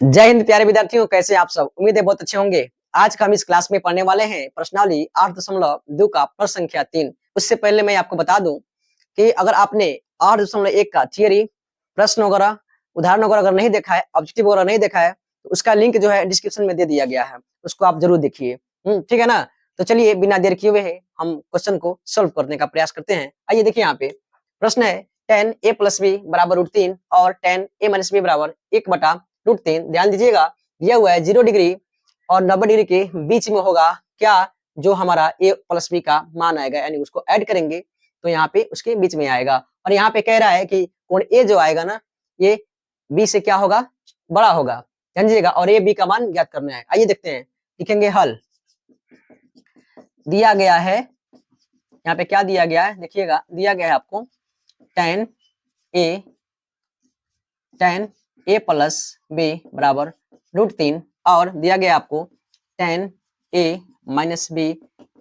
जय हिंद प्यारे विद्यार्थियों, कैसे आप सब। उम्मीद है बहुत अच्छे होंगे। आज का हम इस क्लास में पढ़ने वाले हैं प्रश्नावली 8.2 का प्रश्न संख्या 3। उससे पहले मैं आपको बता दूं कि अगर आपने 8.1 का थियरी प्रश्न वगैरह उदाहरण वगैरह अगर नहीं देखा है, ऑब्जेक्टिव वगैरह नहीं देखा है, तो उसका लिंक जो है डिस्क्रिप्शन में दे दिया गया है, उसको आप जरूर देखिए। ठीक है ना। तो चलिए बिना देर किए हुए हम क्वेश्चन को सोल्व करने का प्रयास करते हैं। आइए देखिए, यहाँ पे प्रश्न है 10a + b बराबर √3 और 10a - b बराबर 1/√3। ध्यान दीजिएगा, दिया हुआ है 0 डिग्री और 90 डिग्री के बीच में होगा क्या, जो हमारा a + b का मान आएगा, यानी उसको ऐड करेंगे तो यहाँ पे उसके बीच में आएगा। और यहाँ पे कह रहा है कि कोण a जो आएगा ना, ये b से क्या होगा, बड़ा होगा। ध्यान दीजिएगा, और a b का मान ज्ञात करना है। आइए देखते हैं, लिखेंगे हल। दिया गया है, यहाँ पे क्या दिया गया है देखिएगा, दिया गया है आपको 10a + b बराबर √3 और दिया गया आपको 10a - b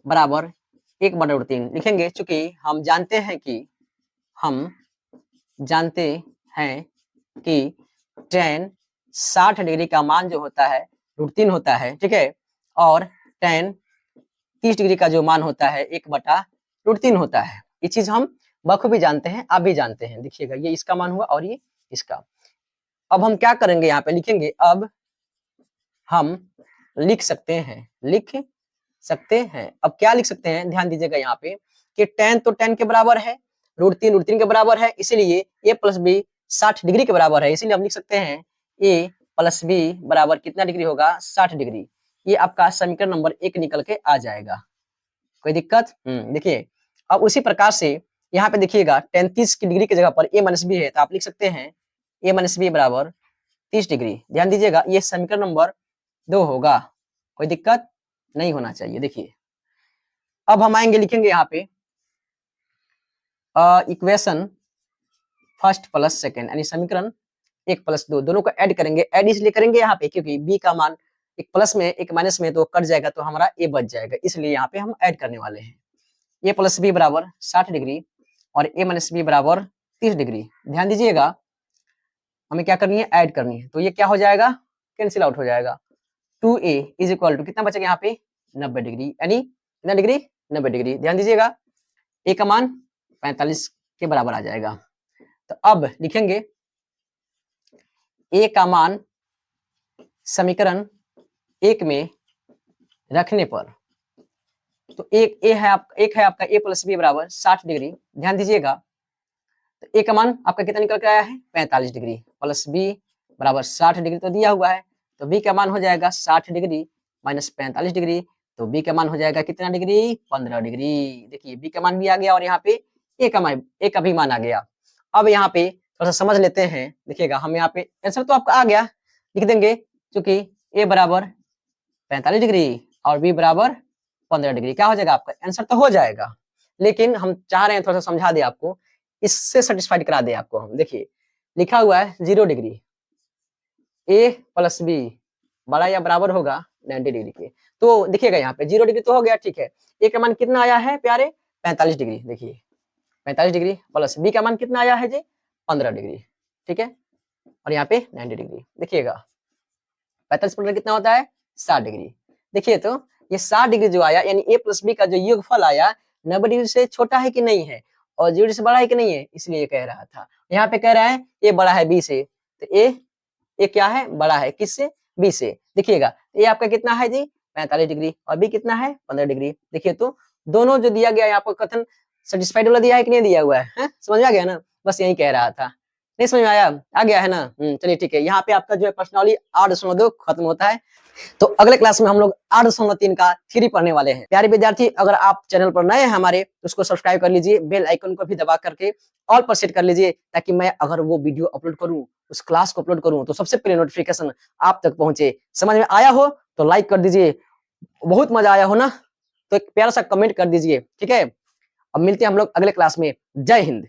बराबर 1/√3। लिखेंगे, चूंकि हम जानते हैं कि tan 60 डिग्री का मान जो होता है √3 होता है, ठीक है, और tan 30 डिग्री का जो मान होता है 1/√3 होता है। ये चीज हम बखूबी जानते हैं, आप भी जानते हैं। देखिएगा, ये इसका मान हुआ और ये इसका। अब हम क्या करेंगे, यहाँ पे लिखेंगे, अब हम लिख सकते हैं। अब क्या लिख सकते हैं, ध्यान दीजिएगा यहाँ पे कि tan तो tan के बराबर है, √3 के बराबर है, इसीलिए a + b 60 डिग्री के बराबर है। इसीलिए हम लिख सकते हैं a + b बराबर कितना डिग्री होगा, 60 डिग्री। ये आपका समीकरण नंबर 1 निकल के आ जाएगा। कोई दिक्कत? देखिए, अब उसी प्रकार से यहाँ पे देखिएगा tan 30 की डिग्री की जगह पर a - b है, तो आप लिख सकते हैं a - b बराबर 30 डिग्री। ध्यान दीजिएगा, ये समीकरण नंबर 2 होगा। कोई दिक्कत नहीं होना चाहिए। देखिए, अब हम आएंगे, लिखेंगे यहाँ पे इक्वेशन फर्स्ट प्लस सेकेंड, यानी समीकरण 1 + 2 दोनों को ऐड करेंगे। ऐड इसलिए करेंगे यहाँ पे क्योंकि b का मान एक प्लस में एक माइनस में तो कट जाएगा, तो हमारा a बच जाएगा, इसलिए यहाँ पे हम ऐड करने वाले हैं। a + b बराबर 60 डिग्री और a - b बराबर 30 डिग्री। ध्यान दीजिएगा, हमें क्या करनी है, ऐड करनी है, तो ये क्या हो जाएगा, कैंसिल आउट हो जाएगा। 2a = कितना बचेगा यहाँ पे, 90 डिग्री, यानी कितना डिग्री, 90 डिग्री। ध्यान दीजिएगा, a का मान 45 के बराबर आ जाएगा। तो अब लिखेंगे a का मान समीकरण 1 में रखने पर, तो एक है आपका a + b बराबर 60 डिग्री। ध्यान दीजिएगा, तो a का मान आपका कितना निकल के आया है, 45 डिग्री, प्लस b बराबर 60 डिग्री तो दिया हुआ है, तो b का मान हो जाएगा 60 डिग्री माइनस 45 डिग्री, तो b का मान हो जाएगा कितना डिग्री, 15 डिग्री। देखिए, b का मान भी आ गया और यहाँ पे a का भी मान आ गया। अब यहाँ पे थोड़ा सा समझ लेते हैं। देखिएगा, हम यहाँ पे आंसर तो आपका आ गया, लिख देंगे, क्योंकि a बराबर 45 डिग्री और b बराबर 15 डिग्री, क्या हो जाएगा, आपका आंसर तो हो जाएगा। लेकिन हम चाह रहे हैं थोड़ा सा समझा दे आपको, इससे सेटिस्फाइड करा दे आपको हम। देखिए, लिखा हुआ है 0 डिग्री, a + b बड़ा या बराबर होगा 90 डिग्री के। तो देखिएगा, यहाँ पे 0 डिग्री तो हो गया, ठीक है। a का मान कितना आया है प्यारे, 45 डिग्री। देखिए, 45 डिग्री प्लस b का मान कितना आया है जी, 15 डिग्री, ठीक है, और यहाँ पे 90 डिग्री। देखिएगा, 45 15 कितना होता है, 60 डिग्री। देखिए, तो ये 60 डिग्री जो आया, यानी a + b का जो योगफल आया 90 डिग्री से छोटा है कि नहीं है, और 0 से बड़ा है कि नहीं है, इसलिए कह रहा था। यहाँ पे कह रहा है a बड़ा है b से, तो a क्या है, बड़ा है किससे, b से। देखिएगा, a आपका कितना है जी, 45 डिग्री, और b कितना है, 15 डिग्री। देखिए, तो दोनों जो दिया गया है यहाँ पर कथन सेटिस्फाइड वाला दिया है कि नहीं दिया हुआ है? समझ आ गया ना, बस यही कह रहा था। नहीं समझ में आया, आ गया है ना। चलिए ठीक है, यहाँ पे आपका जो है प्रश्नावली 8.2 खत्म होता है। तो अगले क्लास में हम लोग 8.3 का थ्योरी पढ़ने वाले हैं। प्यारे विद्यार्थी, अगर आप चैनल पर नए हैं हमारे, तो उसको सब्सक्राइब कर लीजिए, बेल आइकन को भी दबा करके ऑल पर सेट कर लीजिए, ताकि मैं अगर वो वीडियो अपलोड करूं, उस क्लास को अपलोड करूं, तो सबसे पहले नोटिफिकेशन आप तक पहुंचे। समझ में आया हो तो लाइक कर दीजिए, बहुत मजा आया हो ना तो एक प्यारा सा कमेंट कर दीजिए, ठीक है। अब मिलते हैं हम लोग अगले क्लास में। जय हिंद।